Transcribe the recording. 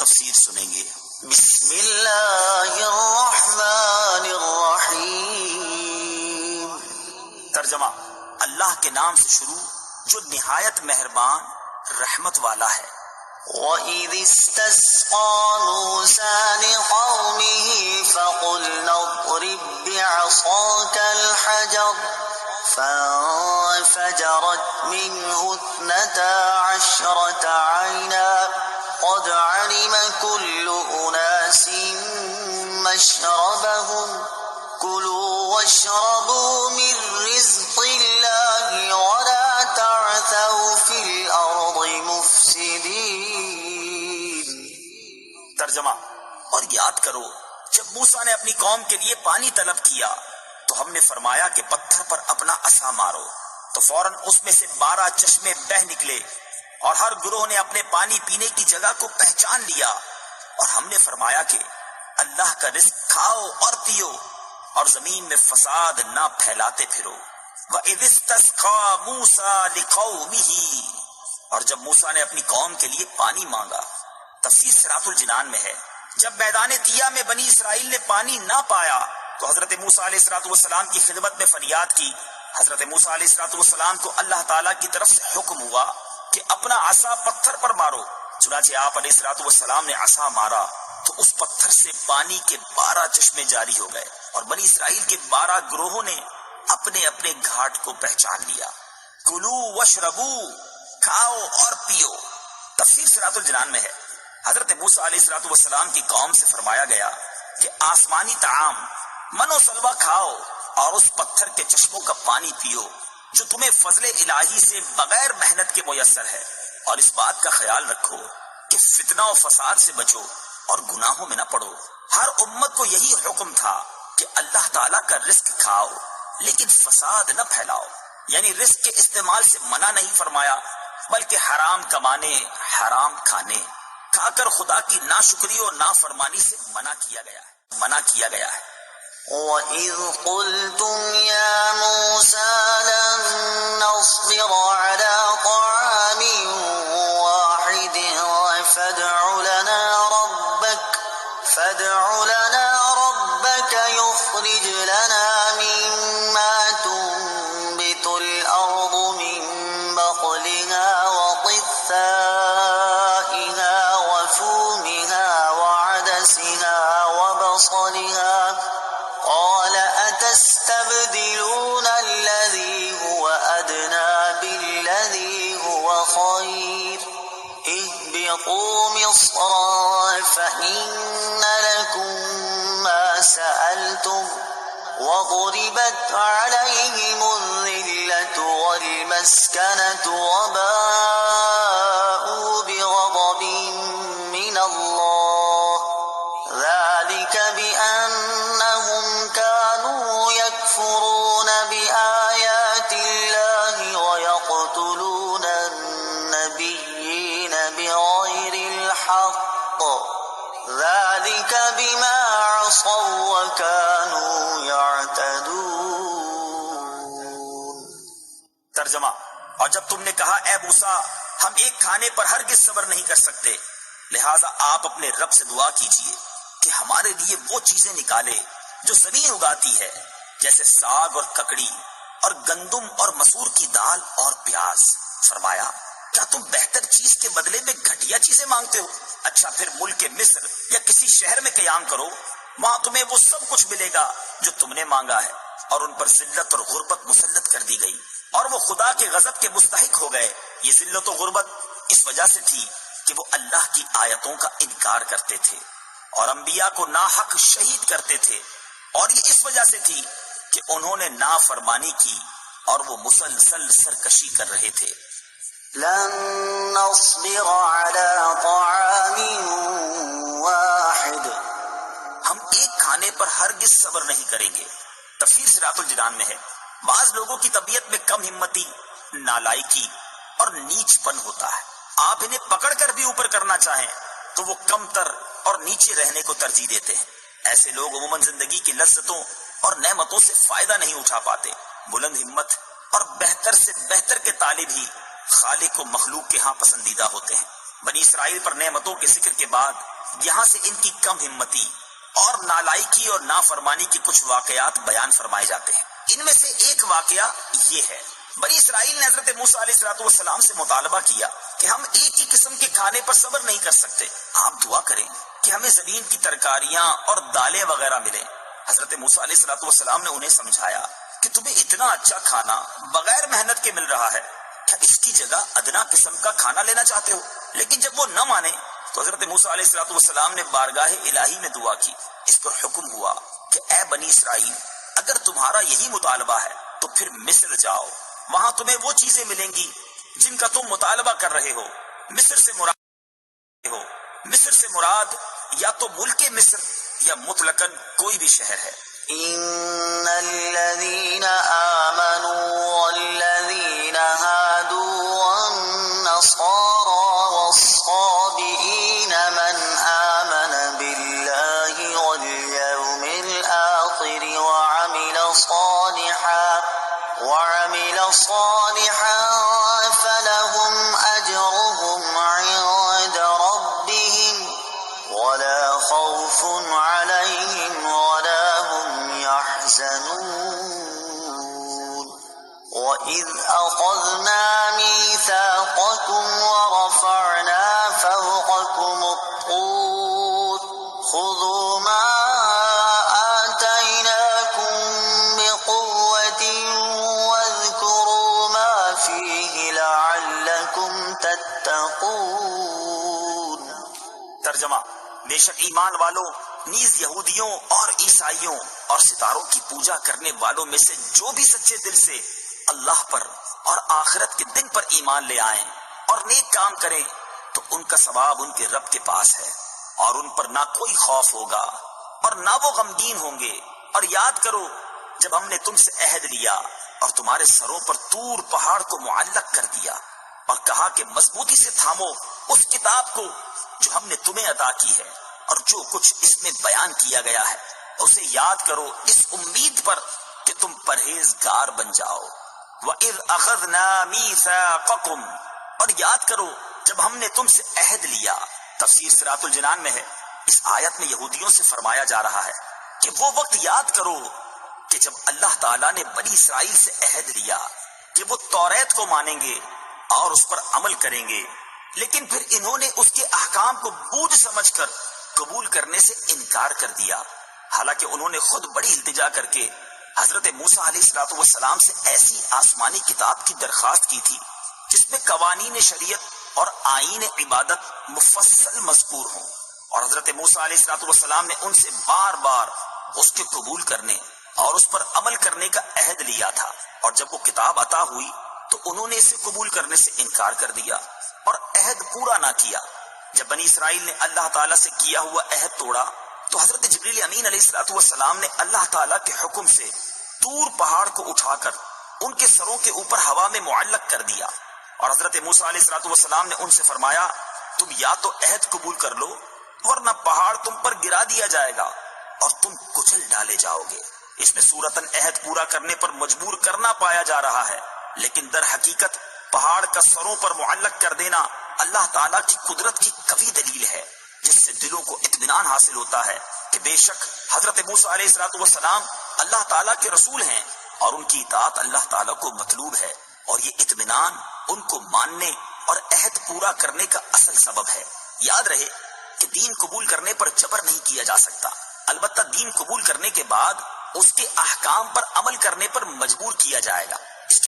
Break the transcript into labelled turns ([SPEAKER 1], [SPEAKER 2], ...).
[SPEAKER 1] تفسیر سنیں گے۔
[SPEAKER 2] بسم اللہ الرحمن الرحیم۔
[SPEAKER 1] ترجمہ، اللہ کے نام سے شروع جو نہایت مہربان رحمت والا ہے۔
[SPEAKER 2] وَإِذِ اسْتَسْقَى مُوسَىٰ لِقَوْمِهِ فَقُلْنَا اضْرِب بِّعَصَاكَ الْحَجَرَ فَانفَجَرَتْ مِنْهُ 12 عَيْنًا قَدْ عَلِمَ كُلُّ أُنَاسٍ مَّشْرَبَهُمْ كُلُوا وَاشْرَبُوا مِن رِّزْقِ اللَّهِ وَلَا تَعْثَوْا فِي الْأَرْضِ مُفْسِدِينَ۔
[SPEAKER 1] ترجمہ، اور یاد کرو جب موسیٰ نے اپنی قوم کے لیے پانی طلب کیا تو ہم نے فرمایا کہ پتھر پر اپنا عصا مارو، تو فوراً اس میں سے 12 چشمے بہہ نکلے، اور ہر گروہ نے اپنے پانی پینے کی جگہ کو پہچان لیا، اور ہم نے فرمایا کہ اللہ کا رزق کھاؤ اور پیو، اور زمین میں فساد نہ پھیلاتے پھرو۔ وَإِذِ اسْتَسْقَى مُوسَىٰ لِقَوْمِهِ، اور جب موسیٰ نے اپنی قوم کے لیے پانی مانگا۔ تفسیر صراط الجنان میں ہے، جب میدان طیہ میں بنی اسرائیل نے پانی نہ پایا تو حضرت موسیٰ علیہ السلام کی خدمت میں فریاد کی۔ حضرت موسیٰ علیہ السلام کو اللہ تعالیٰ کی طرف سے حکم ہوا کہ اپنا عصا پتھر پر مارو، چنانچہ آپ علیہ السلام نے عصا مارا تو اس پتھر سے پانی کے 12 چشمے جاری ہو گئے، اور بنی اسرائیل کے 12 گروہوں نے اپنے اپنے گھاٹ کو پہچان لیا۔ کلو واشربو، کھاؤ اور پیو۔ تفسیر صراط الجنان میں ہے، حضرت موسیٰ علیہ السلام کی قوم سے فرمایا گیا کہ آسمانی طعام من و سلوہ کھاؤ اور اس پتھر کے چشموں کا پانی پیو جو تمہیں فضل الہی سے بغیر محنت کے میسر ہے، اور اس بات کا خیال رکھو کہ فتنہ و فساد سے بچو اور گناہوں میں نہ پڑو۔ ہر امت کو یہی حکم تھا کہ اللہ تعالیٰ کا رزق کھاؤ لیکن فساد نہ پھیلاؤ، یعنی رزق کے استعمال سے منع نہیں فرمایا، بلکہ حرام کمانے، حرام کھانے، کھا کر خدا کی ناشکری اور نافرمانی سے منع کیا گیا ہے۔
[SPEAKER 2] وَإِذْ قُلْتُمْ يَا مُوسَىٰ لَن نَّصْبِرَ عَلَىٰ طَعَامٍ وَاحِدٍ فَادْعُ لَنَا رَبَّكَ يُخْرِجْ لَنَا مِمَّا تُنبِتُ الْأَرْضُ مِن بَقْلِهَا وَقِثَّائِهَا وَفُومِهَا وَعَدَسِهَا وَبَصَلِهَا قَالَ أَتَسْتَبْدِلُونَ الَّذِي هُوَ أَدْنَىٰ بِالَّذِي هُوَ خَيْرٌ اهْبِطُوا مِصْرًا فَإِنَّ لَكُم مَّا سَأَلْتُمْ وَضُرِبَتْ عَلَيْهِمُ الذِّلَّةُ وَالْمَسْكَنَةُ وَبَاءُوا بِغَضَبٍ مِّنَ اللَّهِ ذَلِكَ بِأَنَّهُمْ كَانُوا يَكْفُرُونَ بِآيَاتِ اللَّهِ وَيَقْتُلُونَ النَّبِيِّينَ بِغَيْرِ الْحَقِّ ذَلِكَ بِمَا عَصَوا وَكَانُوا يَعْتَدُونَ۔
[SPEAKER 1] ترجمہ، اور جب تم نے کہا اے موسیٰ ہم ایک کھانے پر ہرگز صبر نہیں کر سکتے، لہٰذا آپ اپنے رب سے دعا کیجئے کہ ہمارے لیے وہ چیزیں نکالے جو زمین اگاتی ہے، جیسے ساگ اور ککڑی اور گندم اور مسور کی دال اور پیاز۔ فرمایا کیا تم بہتر چیز کے بدلے میں گھٹیا چیزیں مانگتے ہو؟ اچھا پھر ملک مصر یا کسی شہر میں قیام کرو، وہاں تمہیں وہ سب کچھ ملے گا جو تم نے مانگا ہے۔ اور ان پر ذلت اور غربت مسلط کر دی گئی، اور وہ خدا کے غضب کے مستحق ہو گئے۔ یہ ذلت و غربت اس وجہ سے تھی کہ وہ اللہ کی آیتوں کا انکار کرتے تھے اور انبیاء کو ناحق شہید کرتے تھے، اور یہ اس وجہ سے تھی کہ انہوں نے نافرمانی کی اور وہ مسلسل سرکشی کر رہے تھے۔
[SPEAKER 2] لن نصبر على طعام واحد،
[SPEAKER 1] ہم ایک کھانے پر ہرگز صبر نہیں کریں گے۔ تفسیر صراط الجنان میں ہے، بعض لوگوں کی طبیعت میں کم ہمتی، نالائکی اور نیچ پن ہوتا ہے۔ آپ انہیں پکڑ کر بھی اوپر کرنا چاہیں تو وہ کم تر اور نیچے رہنے کو ترجیح دیتے ہیں۔ ایسے لوگ عموماً زندگی کی لذتوں اور نعمتوں سے فائدہ نہیں اٹھا پاتے۔ بلند ہمت اور بہتر سے بہتر کے طالب ہی خالق و مخلوق کے ہاں پسندیدہ ہوتے ہیں۔ بنی اسرائیل پر نعمتوں کے ذکر کے بعد یہاں سے ان کی کم ہمتی اور نالائکی اور نافرمانی کے کچھ واقعات بیان فرمائے جاتے ہیں۔ ان میں سے ایک واقعہ یہ ہے، بنی اسرائیل نے حضرت موسیٰ علیہ السلام سے مطالبہ کیا کہ ہم ایک ہی قسم کے کھانے پر صبر نہیں کر سکتے، آپ دعا کریں کہ ہمیں زمین کی ترکاریاں اور دالیں وغیرہ ملیں۔ حضرت موسیٰ علیہ السلام نے انہیں سمجھایا کہ تمہیں اتنا اچھا کھانا بغیر محنت کے مل رہا ہے، کیا اس کی جگہ ادنا قسم کا کھانا لینا چاہتے ہو؟ لیکن جب وہ نہ مانے تو حضرت موسیٰ علیہ السلام نے بارگاہ الہی میں دعا کی۔ اس پر حکم ہوا کہ اے بنی اسرائیل، اگر تمہارا یہی مطالبہ ہے تو پھر مصر جاؤ، وہاں تمہیں وہ چیزیں ملیں گی جن کا تم مطالبہ کر رہے ہو۔ مصر سے مراد یا تو ملک مصر یا مطلقاً کوئی بھی شہر ہے۔
[SPEAKER 2] ان الذين آمنوا والذين هادوا والنصارى والصابئين من آمن بالله واليوم الآخر وعمل صالحا فلهم أجرهم عند ربهم ولا خوف عليهم ولا هم يحزنون وإذ أخذنا ميثاقكم ورفعنا فوقكم الطور خذوا ما آتيناكم بقوة واذكروا ما فيه لعلكم تتقون۔
[SPEAKER 1] ترجمہ، بے شک ایمان والوں نیز یہودیوں اور عیسائیوں اور ستاروں کی پوجا کرنے والوں میں سے جو بھی سچے دل سے اللہ پر اور آخرت کے دن پر ایمان لے آئیں اور نیک کام کریں تو ان کا ثواب ان کے رب کے پاس ہے، اور ان پر نہ کوئی خوف ہوگا اور نہ وہ غمگین ہوں گے۔ اور یاد کرو جب ہم نے تم سے عہد لیا اور تمہارے سروں پر طور پہاڑ کو معلق کر دیا اور کہا کہ مضبوطی سے تھامو اس کتاب کو جو ہم نے تمہیں عطا کی ہے، اور جو کچھ اس میں بیان کیا گیا ہے اسے یاد کرو اس امید پر کہ تم پرہیزگار بن جاؤ۔ وَإِذْ أَخَذْنَا مِيثَاقَكُمْ، اور یاد کرو جب ہم نے تم سے عہد لیا۔ تفسیر صراط الجنان میں ہے، اس آیت میں یہودیوں سے فرمایا جا رہا ہے کہ وہ وقت یاد کرو کہ جب اللہ تعالیٰ نے بنی اسرائیل سے عہد لیا کہ وہ توریت کو مانیں گے اور اس پر عمل کریں گے، لیکن پھر انہوں نے اس کے احکام کو بوجھ سمجھ کر قبول کرنے سے انکار کر دیا، حالانکہ انہوں نے خود بڑی التجا کر کے حضرت موسیٰ علیہ السلام سے ایسی آسمانی کتاب کی درخواست کی تھی جس میں قوانین شریعت اور آئین عبادت مفصل مذکور ہوں، اور حضرت موسیٰ علیہ السلام نے ان سے بار بار اس کے قبول کرنے اور اس پر عمل کرنے کا عہد لیا تھا، اور جب وہ کتاب عطا ہوئی تو انہوں نے اسے قبول کرنے سے انکار کر دیا اور عہد پورا نہ کیا۔ جب بنی اسرائیل نے اللہ تعالیٰ سے کیا ہوا عہد توڑا تو حضرت جبریل امین علیہ السلام نے اللہ تعالیٰ کے حکم سے طور پہاڑ کو اٹھا کر ان کے سروں کے اوپر ہوا میں معلق کر دیا، اور حضرت موسیٰ علیہ السلام نے ان سے فرمایا تم یا تو عہد قبول کر لو ورنہ پہاڑ تم پر گرا دیا جائے گا اور تم کچل ڈالے جاؤ گے۔ اس میں صورتاً عہد پورا کرنے پر مجبور کرنا پایا جا رہا ہے، لیکن در حقیقت پہاڑ کا سروں پر معلق کر دینا اللہ تعالیٰ کی قدرت کی قوی دلیل ہے، جس سے دلوں کو اطمینان حاصل ہوتا ہے کہ بے شک حضرت موسیٰ علیہ السلام اللہ تعالیٰ کے رسول ہیں اور ان کی اطاعت اللہ تعالیٰ کو مطلوب ہے، اور یہ اطمینان ان کو ماننے اور عہد پورا کرنے کا اصل سبب ہے۔ یاد رہے کہ دین قبول کرنے پر جبر نہیں کیا جا سکتا، البتہ دین قبول کرنے کے بعد اس کے احکام پر عمل کرنے پر مجبور کیا جائے گا۔